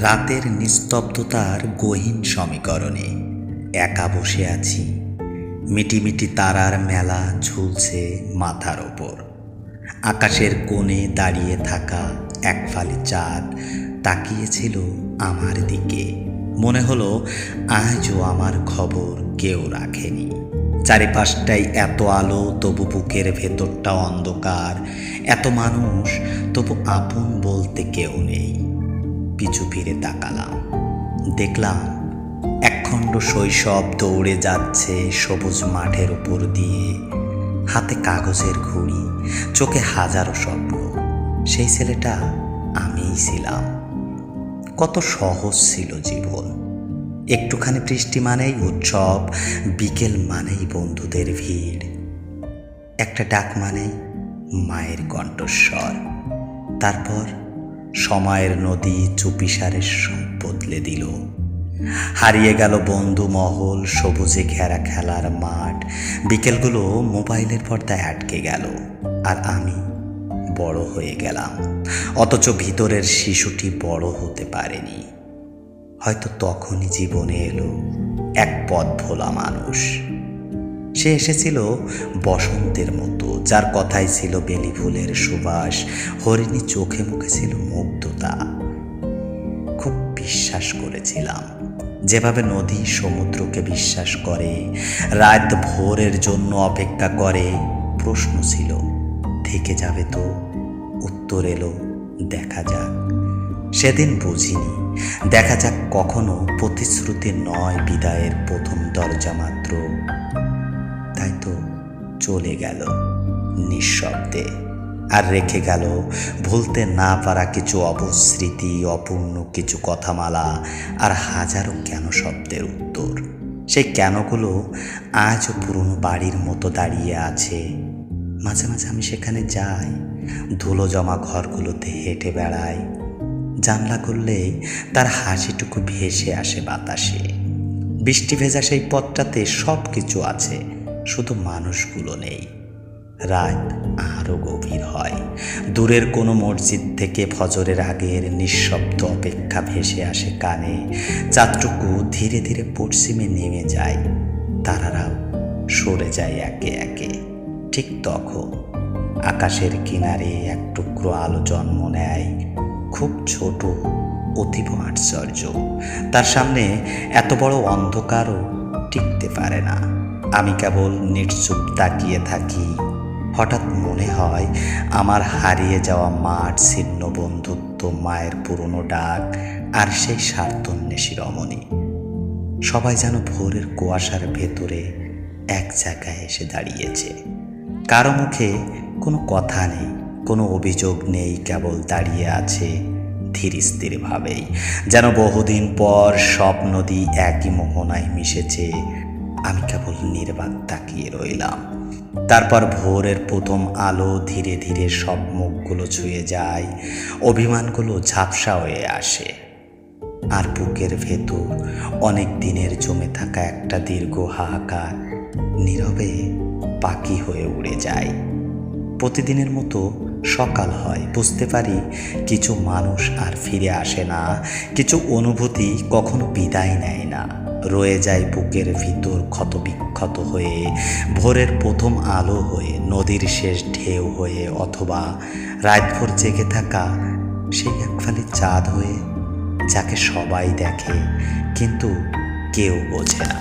রাতের নিস্তব্ধতার গহীন সমীকরণে একা বসে আছি। মিটিমিটি তারার মেলা ঝুলছে মাথার ওপর। আকাশের কোণে দাঁড়িয়ে থাকা এক ফালি চাঁদ তাকিয়েছিল আমার দিকে। মনে হলো আজও আমার খবর কেউ রাখেনি। চারিপাশটাই এত আলো, তবু বুকের ভেতরটা অন্ধকার। এত মানুষ, তবু আপন বলতে কেউ নেই। পিছু ফিরে তাকালাম, দেখলাম একখণ্ড শৈশব দৌড়ে যাচ্ছে সবুজ মাঠের উপর দিয়ে। হাতে কাগজের ঘুড়ি, চোখে হাজারো স্বপ্ন। সেই ছেলেটা আমিই ছিলাম। কত সহজ ছিল জীবন। একটুখানি বৃষ্টি মানেই উৎসব, বিকেল মানেই বন্ধুদের ভিড়, একটা ডাক মানেই মায়ের কণ্ঠস্বর। তারপর সময়ের নদী চুপিসারে সব বদলে দিল। হারিয়ে গেল বন্ধু মহল, সবুজে ঘেরা খেলার মাঠ। বিকেলগুলো মোবাইলের পর্দায় আটকে গেল, আর আমি বড় হয়ে গেলাম। অথচ ভিতরের শিশুটি বড় হতে পারেনি। হয়তো তখনই জীবনে এলো এক পথ ভোলা মানুষ। সে এসেছিল বসন্তের মতো, যার কথাই ছিল বেলি ফুলের সুবাস, হরিণী চোখে মুখে ছিল মুগ্ধতা। খুব বিশ্বাস করেছিলাম, যেভাবে নদী সমুদ্রকে বিশ্বাস করে, রাত ভোরের জন্য অপেক্ষা করে। প্রশ্ন ছিল, থেকে যাবে তো? উত্তর এলো, দেখা যাক। সেদিন বুঝিনি দেখা যাক কখনো প্রতিশ্রুতি নয়, বিদায়ের প্রথম দরজা মাত্র। তাই তো চলে গেল নিঃশব্দে, আর রেখে গেল ভুলতে না পারা কিছু অপস্মৃতি, অপূর্ণ কিছু কথামালা, আর হাজারো কেন শব্দের উত্তর। সেই কেনগুলো আজও পুরনো বাড়ির মতো দাঁড়িয়ে আছে। মাঝে মাঝে আমি সেখানে যাই, ধুলো জমা ঘরগুলোতে হেঁটে বেড়াই। জানলা খুললেই তার হাসিটুকু ভেসে আসে বাতাসে। বৃষ্টি ভেজা সেই পথটাতে সব কিছু আছে, শুধু মানুষগুলো নেই। রাত আরও গভীর হয়। দূরের কোনো মসজিদ থেকে ফজরের আগের নিঃশব্দ অপেক্ষা ভেসে আসে কানে। চাঁদটুকু ধীরে ধীরে পশ্চিমে নেমে যায়, তারারাও সরে যায় একে একে। ঠিক তখন আকাশের কিনারে এক টুকরো আলো জন্ম নেয়, খুব ছোট, অতীব আশ্চর্য। তার সামনে এত বড় অন্ধকারও টিকতে পারে না। আমি কেবল নিশ্চুপ তাকিয়ে থাকি। হঠাৎ মনে হয় আমার হারিয়ে যাওয়া মাঠ, ছিন্ন বন্ধুত্ব, মায়ের পুরনো ডাক, আর সেই স্বার্থন্বেষী রমণী। সবাই যেন ভোরের কুয়াশার ভেতরে এক জায়গায় এসে দাঁড়িয়েছে। কারো মুখে কোনো কথা নেই, কোনো অভিযোগ নেই, কেবল দাঁড়িয়ে আছে ধীর স্থিরভাবেই, যেন বহুদিন পর সব নদী একই মোহনায় মিশেছে। আমি কেবল নির্বাক তাকিয়ে রইলাম। তারপর ভোরের প্রথম আলো ধীরে ধীরে সব মুখগুলো ছুঁয়ে যায়, অভিমানগুলো ঝাপসা হয়ে আসে, আর বুকের ভেতর অনেক দিনের জমে থাকা একটা দীর্ঘ হাহাকার নীরবে পাখি হয়ে উড়ে যায়। প্রতিদিনের মতো সকাল হয়, বুঝতে পারি কিছু মানুষ আর ফিরে আসে না, কিছু অনুভূতি কখনো বিদায় নেয় না, রয়ে যায় বুকের ভিতর ক্ষতবিক্ষত হয়ে, ভোরের প্রথম আলো হয়ে, নদীর শেষ ঢেউ হয়ে, অথবা রাতভর জেগে থাকা সেই এক ফালি চাঁদ হয়ে, যাকে সবাই দেখে কিন্তু কেউ বোঝে না।